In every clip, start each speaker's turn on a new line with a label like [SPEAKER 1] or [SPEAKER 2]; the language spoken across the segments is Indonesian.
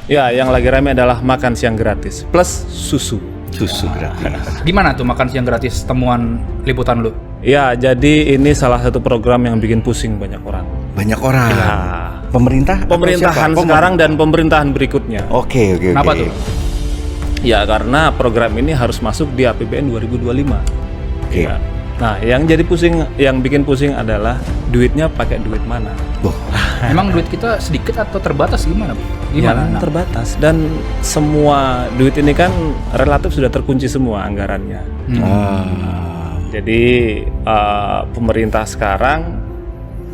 [SPEAKER 1] Ya, yang lagi rame adalah makan siang gratis plus susu.
[SPEAKER 2] Susu gratis.
[SPEAKER 3] Gimana tuh makan siang gratis temuan liputan lu?
[SPEAKER 1] Ya, jadi ini salah satu program yang bikin pusing banyak orang.
[SPEAKER 2] Banyak orang.
[SPEAKER 1] Ya,
[SPEAKER 2] Pemerintah? atau
[SPEAKER 1] pemerintahan
[SPEAKER 2] siapa?
[SPEAKER 1] sekarang dan pemerintahan berikutnya.
[SPEAKER 2] Oke.
[SPEAKER 3] Kenapa tuh?
[SPEAKER 1] Ya, karena program ini harus masuk di APBN 2025.
[SPEAKER 2] Oke.
[SPEAKER 1] Ya. Nah, yang bikin pusing adalah duitnya pakai duit mana?
[SPEAKER 2] Loh,
[SPEAKER 3] Emang duit kita sedikit atau terbatas gimana?
[SPEAKER 1] Ya,
[SPEAKER 3] Gimana?
[SPEAKER 1] terbatas dan semua duit ini kan relatif sudah terkunci semua anggarannya. Jadi pemerintah sekarang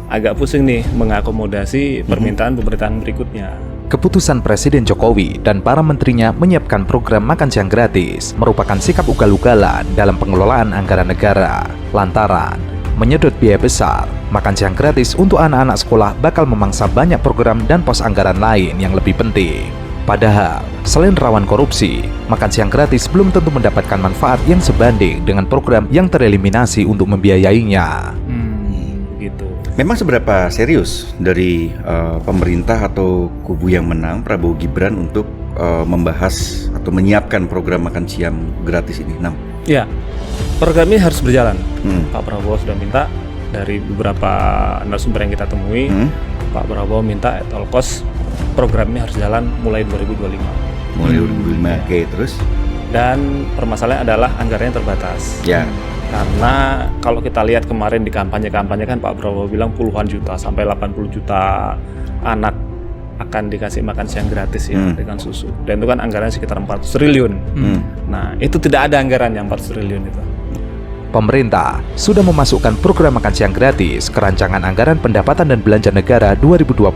[SPEAKER 1] agak pusing nih mengakomodasi permintaan pemerintahan berikutnya.
[SPEAKER 4] Keputusan Presiden Jokowi dan para menterinya menyiapkan program makan siang gratis merupakan sikap ugal-ugalan dalam pengelolaan anggaran negara. Lantaran menyedot biaya besar, makan siang gratis untuk anak-anak sekolah bakal memangsa banyak program dan pos anggaran lain yang lebih penting. Padahal, selain rawan korupsi, makan siang gratis belum tentu mendapatkan manfaat yang sebanding dengan program yang tereliminasi untuk membiayainya.
[SPEAKER 1] Gitu.
[SPEAKER 2] memang seberapa serius dari pemerintah atau kubu yang menang Prabowo Gibran untuk membahas atau menyiapkan program makan siang gratis ini?
[SPEAKER 1] Ya, program ini harus berjalan. Pak Prabowo sudah minta dari beberapa narasumber yang kita temui, Pak Prabowo minta at all cost program ini harus jalan mulai 2025.
[SPEAKER 2] Mulai 2025, oke, terus?
[SPEAKER 1] Dan permasalahan adalah anggarannya terbatas.
[SPEAKER 2] Ya.
[SPEAKER 1] Karena kalau kita lihat kemarin di kampanye kan Pak Prabowo bilang puluhan juta sampai 80 juta anak akan dikasih makan siang gratis ya dengan susu. Dan itu kan anggarannya sekitar 400 triliun. Nah, itu tidak ada anggarannya 400 triliun itu.
[SPEAKER 4] Pemerintah sudah memasukkan program makan siang gratis ke rancangan anggaran pendapatan dan belanja negara 2025.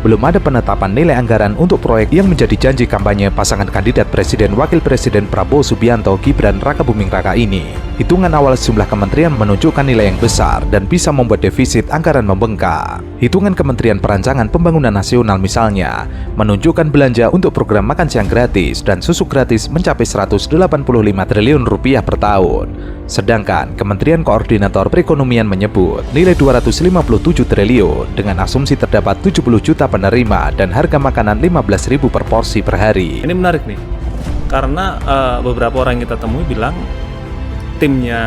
[SPEAKER 4] Belum ada penetapan nilai anggaran untuk proyek yang menjadi janji kampanye pasangan kandidat Presiden Wakil Presiden Prabowo Subianto Gibran Rakabuming Raka ini. Hitungan awal sejumlah kementerian menunjukkan nilai yang besar dan bisa membuat defisit anggaran membengkak. Hitungan Kementerian Perancangan Pembangunan Nasional misalnya menunjukkan belanja untuk program makan siang gratis dan susu gratis mencapai 185 triliun rupiah per tahun. Sedangkan Kementerian Koordinator Perekonomian menyebut nilai 257 triliun dengan asumsi terdapat 70 juta penerima dan harga makanan 15.000 per porsi per hari.
[SPEAKER 1] Ini menarik nih, karena beberapa orang yang kita temui bilang timnya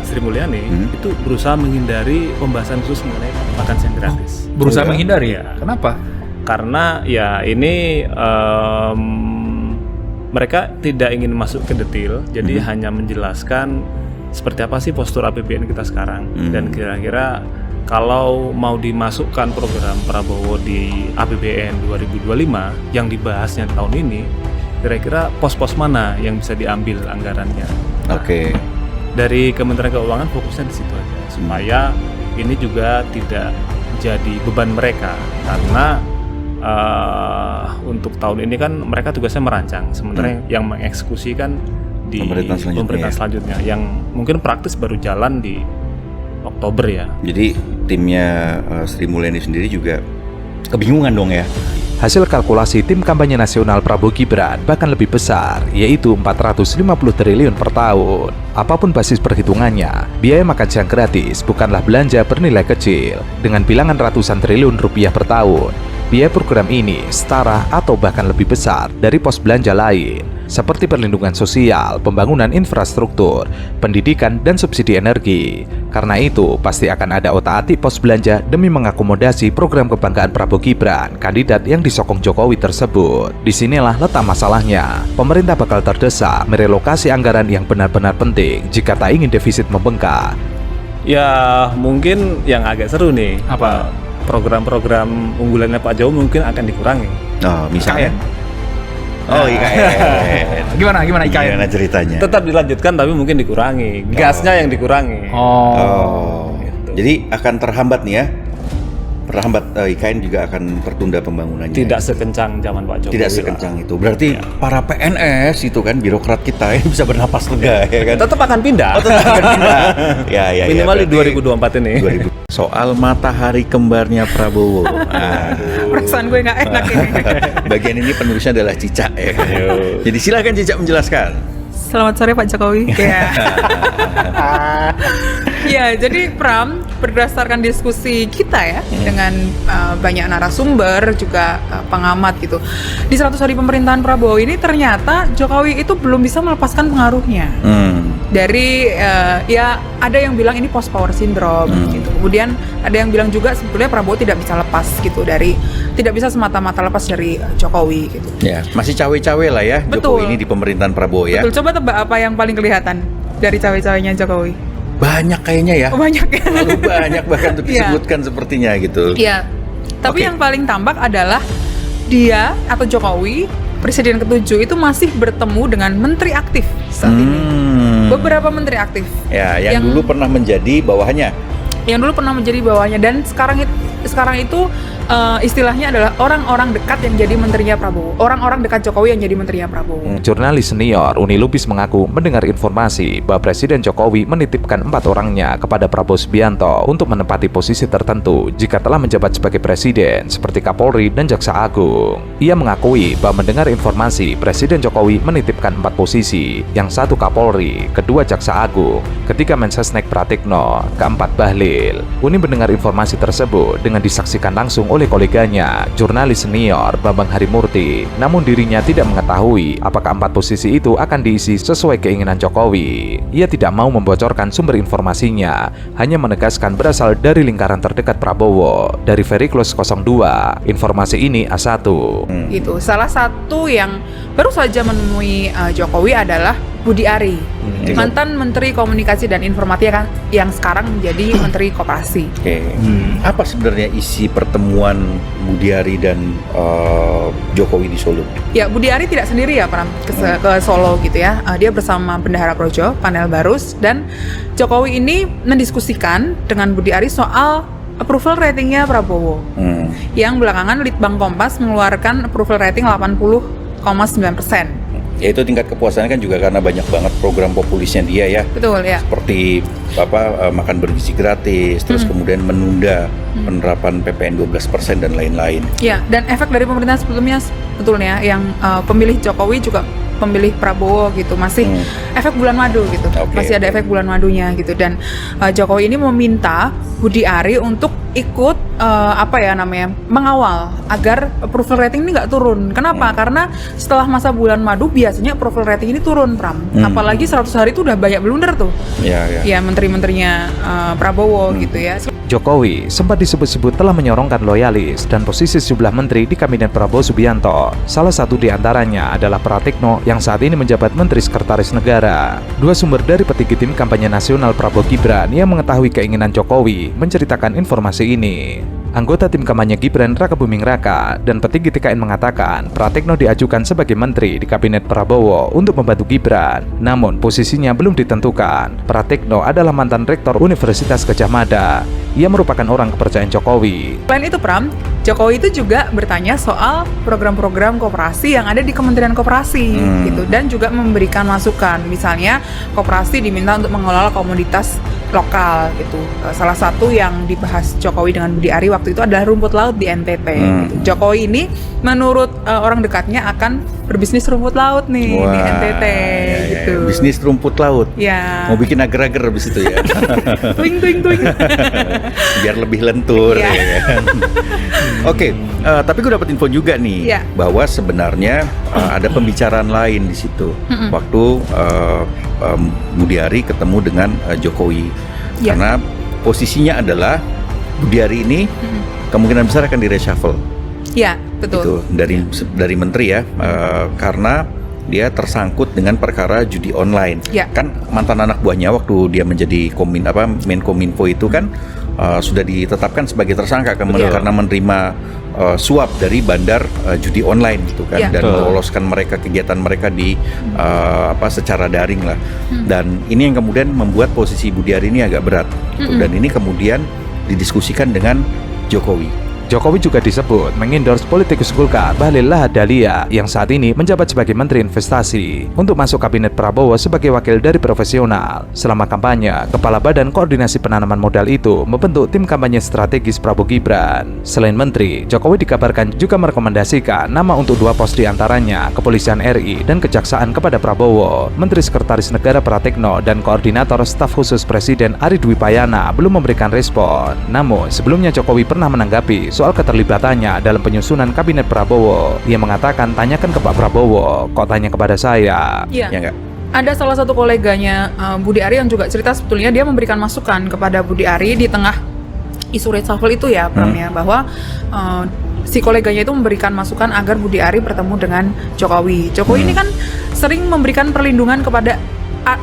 [SPEAKER 1] Sri Mulyani itu berusaha menghindari pembahasan khusus mengenai makan siang gratis.
[SPEAKER 3] Berusaha menghindari
[SPEAKER 1] ya?
[SPEAKER 3] Kenapa?
[SPEAKER 1] Karena ya ini mereka tidak ingin masuk ke detail, jadi hanya menjelaskan seperti apa sih postur APBN kita sekarang dan kira-kira kalau mau dimasukkan program Prabowo di APBN 2025 yang dibahasnya tahun ini, kira-kira pos-pos mana yang bisa diambil anggarannya.
[SPEAKER 2] Oke.
[SPEAKER 1] Dari Kementerian Keuangan fokusnya di situ aja supaya ini juga tidak jadi beban mereka karena untuk tahun ini kan mereka tugasnya merancang, sementara yang mengeksekusi kan di pemerintahan selanjutnya yang mungkin praktis baru jalan di Oktober ya.
[SPEAKER 2] Jadi timnya Sri Mulyani sendiri juga kebingungan dong ya.
[SPEAKER 4] Hasil kalkulasi tim kampanye nasional Prabowo Gibran bahkan lebih besar, yaitu 450 triliun per tahun. Apapun basis perhitungannya, biaya makan siang gratis bukanlah belanja bernilai kecil. Dengan bilangan ratusan triliun rupiah per tahun, biaya program ini setara atau bahkan lebih besar dari pos belanja lain, seperti perlindungan sosial, pembangunan infrastruktur, pendidikan, dan subsidi energi. Karena itu, pasti akan ada otak-atik pos belanja demi mengakomodasi program kebanggaan Prabowo Gibran, kandidat yang disokong Jokowi tersebut. Disinilah letak masalahnya. Pemerintah bakal terdesak merelokasi anggaran yang benar-benar penting jika tak ingin defisit membengkak.
[SPEAKER 1] Ya mungkin yang agak seru nih,
[SPEAKER 3] Apa?
[SPEAKER 1] Program-program unggulannya Pak Jokowi mungkin akan dikurangi.
[SPEAKER 2] Oh, misalnya. Oh, IKN.
[SPEAKER 3] Gimana IKN?
[SPEAKER 2] Gimana ceritanya?
[SPEAKER 1] Tetap dilanjutkan tapi mungkin dikurangi, gasnya yang dikurangi.
[SPEAKER 2] Oh.
[SPEAKER 1] Gitu.
[SPEAKER 2] Jadi akan terhambat nih ya. Terhambat IKN juga akan tertunda pembangunannya.
[SPEAKER 1] Tidak sekencang zaman Pak Jokowi.
[SPEAKER 2] Tidak sekencang itu. Berarti para PNS itu kan birokrat kita yang bisa bernapas lega ya kan.
[SPEAKER 1] Tetap akan pindah.
[SPEAKER 2] Oh, tetap akan pindah. Ya.
[SPEAKER 1] Minimal di
[SPEAKER 2] berarti
[SPEAKER 1] 2024 ini.
[SPEAKER 2] 2000. Soal matahari kembarnya Prabowo.
[SPEAKER 3] Perasaan gue nggak enak ini.
[SPEAKER 2] Bagian ini penulisnya adalah Cica ya kan. Jadi silakan Cica menjelaskan.
[SPEAKER 3] Selamat sore Pak Jokowi. Ya, jadi Pram, berdasarkan diskusi kita ya dengan banyak narasumber juga pengamat gitu. Di 100 hari pemerintahan Prabowo ini ternyata Jokowi itu belum bisa melepaskan pengaruhnya. Dari ya ada yang bilang ini post power syndrome gitu. Kemudian ada yang bilang juga sebetulnya Prabowo tidak bisa lepas gitu tidak bisa semata-mata lepas dari Jokowi gitu.
[SPEAKER 2] Ya, masih cawe-cawe lah ya.
[SPEAKER 3] Betul.
[SPEAKER 2] Jokowi ini di pemerintahan Prabowo ya.
[SPEAKER 3] Betul, coba tebak apa yang paling kelihatan dari cawe-cawenya Jokowi?
[SPEAKER 2] Banyak kayaknya ya.
[SPEAKER 3] Oh, banyak ya.
[SPEAKER 2] Terlalu banyak bahkan untuk disebutkan sepertinya gitu.
[SPEAKER 3] Iya. Tapi yang paling tampak adalah dia atau Jokowi, Presiden ke-7 itu masih bertemu dengan menteri aktif saat ini. Beberapa menteri aktif.
[SPEAKER 2] Ya, yang dulu pernah menjadi bawahannya. Dan sekarang itu istilahnya adalah orang-orang dekat yang jadi menterinya Prabowo. Orang-orang dekat Jokowi yang jadi menterinya Prabowo.
[SPEAKER 4] Jurnalis senior Uni Lubis mengaku mendengar informasi bahwa Presiden Jokowi menitipkan 4 orangnya kepada Prabowo Subianto untuk menempati posisi tertentu jika telah menjabat sebagai presiden, seperti Kapolri dan Jaksa Agung. Ia mengakui bahwa mendengar informasi Presiden Jokowi menitipkan 4 posisi, yang 1 Kapolri, kedua Jaksa Agung, ketiga Mensesnek Pratikno, keempat Bahlil. Uni mendengar informasi tersebut dengan disaksikan langsung oleh koleganya, jurnalis senior Bambang Harimurti. Namun dirinya tidak mengetahui apakah 4 posisi itu akan diisi sesuai keinginan Jokowi. Ia tidak mau membocorkan sumber informasinya, hanya menegaskan berasal dari lingkaran terdekat Prabowo, dari Vericlus 02. Informasi ini A1.
[SPEAKER 3] Gitu. Salah satu yang baru saja menemui Jokowi adalah Budi Ari, mantan Menteri Komunikasi dan Informatika yang sekarang menjadi Menteri Koperasi.
[SPEAKER 2] Oke. Apa sebenarnya isi pertemuan Budi Ari dan Jokowi di Solo?
[SPEAKER 3] Ya, Budi Ari tidak sendiri ya Pram ke Solo gitu ya. Dia bersama Bendahara Projo, Panel Barus, dan Jokowi ini mendiskusikan dengan Budi Ari soal approval ratingnya Prabowo. Yang belakangan Litbang Kompas mengeluarkan approval rating 80,9%.
[SPEAKER 2] Ya itu tingkat kepuasannya kan juga karena banyak banget program populisnya dia ya.
[SPEAKER 3] Betul ya.
[SPEAKER 2] Seperti makan bergizi gratis, terus kemudian menunda penerapan PPN 12% dan lain-lain.
[SPEAKER 3] Ya, dan efek dari pemerintahan sebelumnya sebetulnya yang pemilih Jokowi juga pemilih Prabowo gitu, masih efek bulan madu gitu. Masih ada efek bulan madunya gitu, dan Jokowi ini meminta Budi Ari untuk ikut mengawal agar approval rating ini nggak turun. Kenapa? Karena setelah masa bulan madu biasanya approval rating ini turun, Pram. Apalagi 100 hari itu udah banyak blunder tuh. Ya menteri-menterinya Prabowo gitu ya.
[SPEAKER 4] Jokowi sempat disebut-sebut telah menyorongkan loyalis dan posisi sejumlah menteri di kabinet Prabowo Subianto. Salah satu di antaranya adalah Pratikno yang saat ini menjabat Menteri Sekretaris Negara. 2 sumber dari petinggi tim kampanye nasional Prabowo Gibran yang mengetahui keinginan Jokowi menceritakan informasi ini. Anggota tim kampanye Gibran Raka Buming Raka dan petinggi TKN mengatakan Pratikno diajukan sebagai menteri di kabinet Prabowo untuk membantu Gibran. Namun posisinya belum ditentukan. Pratikno adalah mantan rektor Universitas Gadjah Mada. Ia merupakan orang kepercayaan Jokowi.
[SPEAKER 3] Selain itu Pram, Jokowi itu juga bertanya soal program-program koperasi yang ada di Kementerian Koperasi gitu, dan juga memberikan masukan. Misalnya koperasi diminta untuk mengelola komoditas lokal gitu. Salah satu yang dibahas Jokowi dengan Budi Ari waktu itu adalah rumput laut di NTT. Gitu. Jokowi ini menurut orang dekatnya akan berbisnis rumput laut nih di NTT gitu.
[SPEAKER 2] Bisnis rumput laut.
[SPEAKER 3] Ya.
[SPEAKER 2] Mau bikin agar-agar habis itu ya.
[SPEAKER 3] Tuing.
[SPEAKER 2] Biar lebih lentur ya kan. Oke, tapi gue dapat info juga nih bahwa sebenarnya ada pembicaraan lain di situ. Waktu Budi Ari ketemu dengan Jokowi. Karena posisinya adalah Budi Ari ini kemungkinan besar akan di-reshuffle.
[SPEAKER 3] Iya, betul.
[SPEAKER 2] Itu dari menteri ya, karena dia tersangkut dengan perkara judi online. Kan mantan anak buahnya waktu dia menjadi Menkominfo itu kan sudah ditetapkan sebagai tersangka karena menerima suap dari bandar judi online gitu kan, dan meloloskan mereka kegiatan mereka di secara daring lah. Dan ini yang kemudian membuat posisi Budi Ari ini agak berat gitu. Dan ini kemudian didiskusikan dengan Jokowi.
[SPEAKER 4] Jokowi juga disebut mengendorse politikus Golkar Bahlil Lahadalia yang saat ini menjabat sebagai Menteri Investasi untuk masuk kabinet Prabowo sebagai wakil dari profesional. Selama kampanye, Kepala Badan Koordinasi Penanaman Modal itu membentuk tim kampanye strategis Prabowo Gibran. Selain Menteri, Jokowi dikabarkan juga merekomendasikan nama untuk 2 pos diantaranya Kepolisian RI dan Kejaksaan kepada Prabowo. Menteri Sekretaris Negara Pratikno dan Koordinator Staf Khusus Presiden Ari Dwi Payana belum memberikan respon. Namun, sebelumnya Jokowi pernah menanggapi soal keterlibatannya dalam penyusunan kabinet Prabowo. Ia mengatakan, tanyakan ke Pak Prabowo, kok tanya kepada saya?
[SPEAKER 3] Iya.
[SPEAKER 2] Ya nggak?
[SPEAKER 3] Ada salah satu koleganya Budi Ari yang juga cerita sebetulnya dia memberikan masukan kepada Budi Ari di tengah isu reshuffle itu ya, Pram ya, bahwa si koleganya itu memberikan masukan agar Budi Ari bertemu dengan Jokowi. Jokowi ini kan sering memberikan perlindungan kepada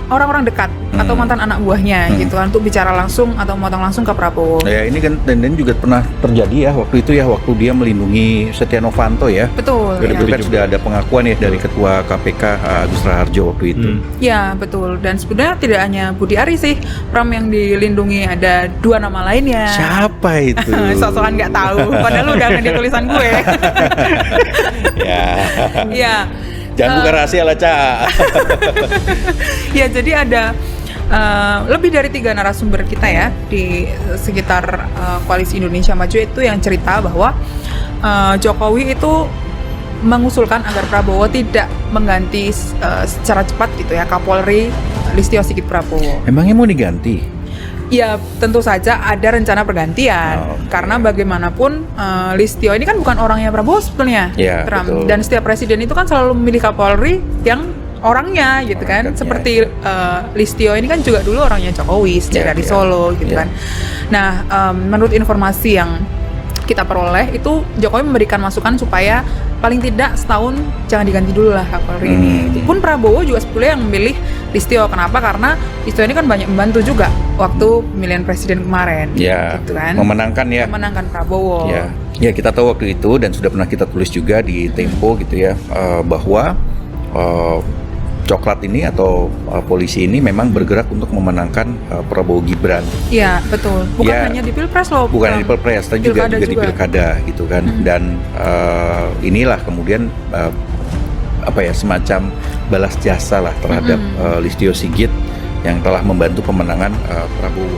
[SPEAKER 3] orang-orang dekat atau mantan anak buahnya gitu kan, untuk bicara langsung atau memotong langsung ke Prabowo.
[SPEAKER 2] Ya ini kan dan juga pernah terjadi ya waktu itu ya, waktu dia melindungi Setia Novanto ya.
[SPEAKER 3] Betul.
[SPEAKER 2] Dan
[SPEAKER 3] Ya.
[SPEAKER 2] itu kan sudah ada pengakuan ya dari Ketua KPK Agus Raharjo waktu itu.
[SPEAKER 3] Ya betul, dan sebenarnya tidak hanya Budi Ari sih, Pram, yang dilindungi, ada 2 nama lainnya.
[SPEAKER 2] Siapa itu?
[SPEAKER 3] Sok-sokan nggak tahu, padahal udah ada di tulisan gue.
[SPEAKER 2] Ya.
[SPEAKER 3] Ya.
[SPEAKER 2] Jangan buka rahasia lah, Ca.
[SPEAKER 3] Ya, jadi ada lebih dari 3 narasumber kita ya di sekitar Koalisi Indonesia Maju itu yang cerita bahwa Jokowi itu mengusulkan agar Prabowo tidak mengganti secara cepat gitu ya Kapolri Listio Sigit Prabowo.
[SPEAKER 2] Emangnya mau diganti?
[SPEAKER 3] Ya tentu saja ada rencana pergantian, karena bagaimanapun Listio ini kan bukan orangnya Prabowo sebetulnya,
[SPEAKER 2] Ya,
[SPEAKER 3] Pram.
[SPEAKER 2] betul.
[SPEAKER 3] Dan setiap presiden itu kan selalu memilih Kapolri yang orangnya gitu kan,
[SPEAKER 2] Orangnya.
[SPEAKER 3] seperti Listio ini kan juga dulu orangnya Jokowi sejak
[SPEAKER 2] Ya,
[SPEAKER 3] dari
[SPEAKER 2] ya,
[SPEAKER 3] Solo gitu
[SPEAKER 2] ya.
[SPEAKER 3] kan. Nah menurut informasi yang kita peroleh itu Jokowi memberikan masukan supaya paling tidak setahun jangan diganti dulu lah Kapolri ini. Pun Prabowo juga sebetulnya yang memilih Listio. Kenapa? Karena Listio ini kan banyak membantu juga waktu pemilihan presiden kemarin.
[SPEAKER 2] Ya,
[SPEAKER 3] gitu kan.
[SPEAKER 2] memenangkan ya.
[SPEAKER 3] Memenangkan Prabowo.
[SPEAKER 2] Ya, ya kita tahu waktu itu dan sudah pernah kita tulis juga di Tempo gitu ya, bahwa Coklat ini atau polisi ini memang bergerak untuk memenangkan Prabowo Gibran.
[SPEAKER 3] Iya, betul. Bukan
[SPEAKER 2] Ya,
[SPEAKER 3] hanya di Pilpres loh.
[SPEAKER 2] Bukan di Pilpres, tapi juga
[SPEAKER 3] Pilkada
[SPEAKER 2] di
[SPEAKER 3] juga.
[SPEAKER 2] Pilkada gitu kan. Dan inilah kemudian semacam balas jasa lah terhadap Listio Sigit yang telah membantu pemenangan Prabowo.